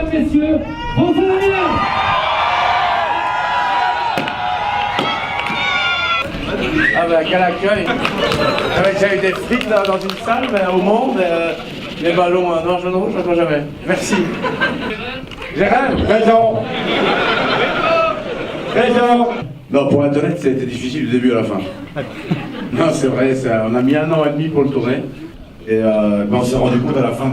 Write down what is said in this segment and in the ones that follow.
mesdames, messieurs, François Damien. Ah bah quel accueil. J'avais déjà eu des frites là, dans une salle, mais au Mans, les ballons, non, je ne vois jamais. Merci. Gérald, présent. Présent. Non, pour être honnête, c'était difficile du début à la fin. Non, c'est vrai, on a mis 1 an et demi pour le tourner. Et on s'est rendu compte à la fin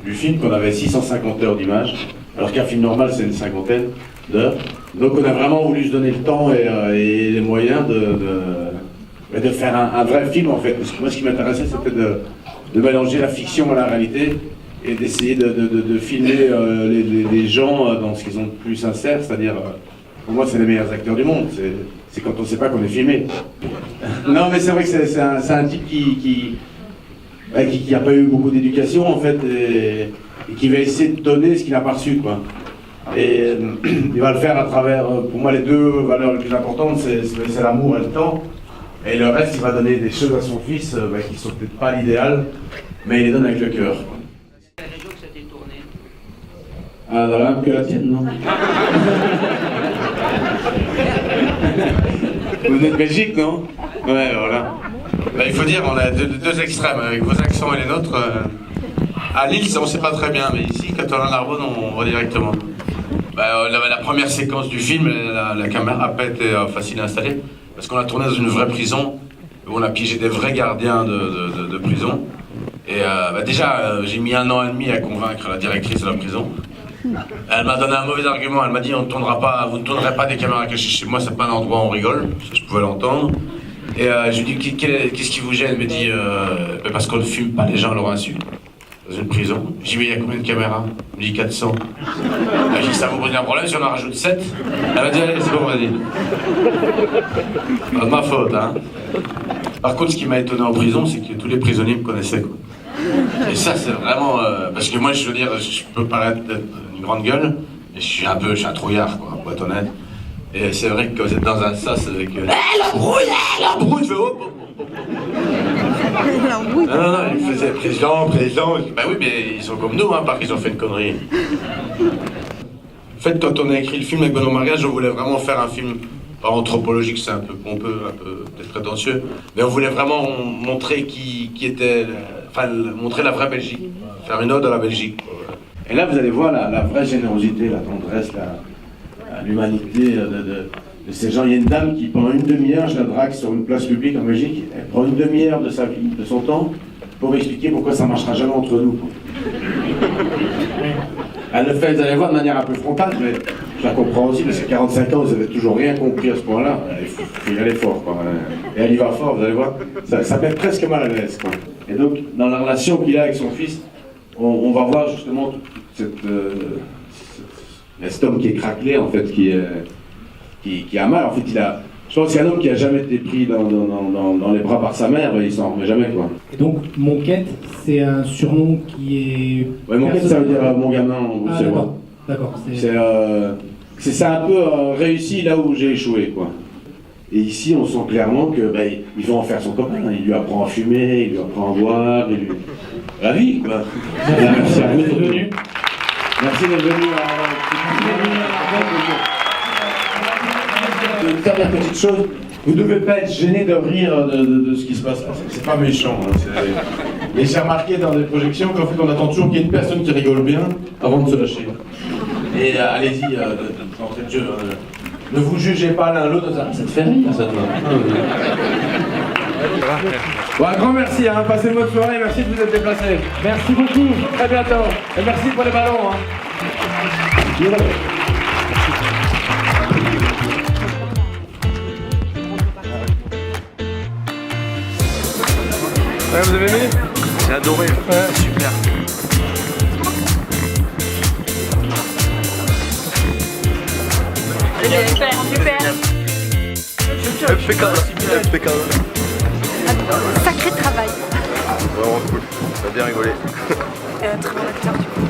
du film qu'on avait 650 heures d'image, alors qu'un film normal c'est une cinquantaine d'heures. Donc on a vraiment voulu se donner le temps et les moyens de faire un vrai film en fait. Parce que moi ce qui m'intéressait c'était de mélanger la fiction à la réalité et d'essayer de filmer les gens dans ce qu'ils ont de plus sincère, c'est-à-dire pour moi c'est les meilleurs acteurs du monde, c'est quand on ne sait pas qu'on est filmé. Non mais c'est vrai que c'est un type qui n'a pas eu beaucoup d'éducation en fait et qui va essayer de donner ce qu'il n'a pas reçu quoi. Et il va le faire à travers, pour moi les deux valeurs les plus importantes c'est l'amour et le temps. Et le reste il va donner des choses à son fils qui sont peut-être pas l'idéal, mais il les donne avec le cœur. Quelle région que c'était tourné? Ah, dans la même que la tienne, non? Vous venez de Belgique, non? Ouais, voilà. Bah, il faut dire, on a deux extrêmes, avec vos accents et les nôtres. À Lille, on ne sait pas très bien, mais ici, quand on est à Narbonne, on va directement. Bah, la première séquence du film, la caméra n'a pas été facile à installer, parce qu'on a tourné dans une vraie prison, où on a piégé des vrais gardiens de prison. Et déjà, j'ai mis 1 an et demi à convaincre la directrice de la prison. Elle m'a donné un mauvais argument, elle m'a dit vous ne tournerez pas des caméras cachées chez moi, c'est pas un endroit où on rigole, ça je pouvais l'entendre. Et je lui dis qu'est-ce qui vous gêne? Elle me dit parce qu'on ne filme pas les gens à leur insu, dans une prison. Je dis mais il y a combien de caméras? Elle me dit 400. Je dis ça vous pose un problème si on en rajoute 7? Elle m'a dit allez c'est bon vas-y. Pas de ma faute hein. Par contre ce qui m'a étonné en prison c'est que tous les prisonniers me connaissaient quoi. Et ça c'est vraiment parce que moi je veux dire je peux paraître une grande gueule mais je suis un trouillard quoi pour être honnête. Et c'est vrai que quand vous êtes dans un sas avec l'embrouille, je fais hop. Non, il faisait président. Bah oui mais ils sont comme nous hein, parce qu'ils ont fait une connerie. En fait quand on a écrit le film avec Benoît Mariage, on voulait vraiment faire un film pas anthropologique, c'est un peu pompeux, un peu peut-être prétentieux, mais on voulait vraiment montrer qui était, montrer la vraie Belgique, faire une ode à la Belgique. Et là, vous allez voir la vraie générosité, la tendresse, l'humanité de ces gens. Il y a une dame qui, pendant une demi-heure, je la drague sur une place publique en Belgique, elle prend une demi-heure de sa vie, de son temps, pour m'expliquer pourquoi ça ne marchera jamais entre nous. Elle le fait, vous allez voir, de manière un peu frontale, mais je la comprends aussi, parce que 45 ans, vous n'avez toujours rien compris à ce point-là. Il faut y aller fort, quoi. Et elle y va fort, vous allez voir, ça met presque mal à l'aise, quoi. Et donc, dans la relation qu'il a avec son fils, on va voir justement cet homme qui est craquelé, en fait, qui a mal. En fait, je pense que c'est un homme qui n'a jamais été pris dans les bras par sa mère, il s'en remet jamais, quoi. Et donc, Monquette, c'est un surnom qui est... Ouais, Monquette, ça veut dire mon gamin, en Ah, d'accord. C'est un peu réussi là où j'ai échoué, quoi. Et ici, on sent clairement que il va en faire son copain. Il lui apprend à fumer, il lui apprend à boire, la vie, quoi. Merci à vous d'être venus. Merci d'être venus Une dernière petite chose, vous ne devez pas être gêné de rire de ce qui se passe là. C'est pas méchant. Hein, et j'ai remarqué dans les projections qu'en fait on attend toujours qu'il y ait une personne qui rigole bien avant de se lâcher. Et allez-y, d'entrée de jeu. Ne vous jugez pas l'un l'autre, ça te fait rire, ça te va. Bon, un grand merci, hein. Passez une bonne soirée, merci de vous être déplacés. Merci beaucoup. Très bientôt. Et merci pour les ballons. Hein. Ouais, vous avez aimé? J'ai adoré, ouais. Super. Impeccable. Sacré travail. Vraiment cool, on a bien rigolé. Et un très bon acteur du coup.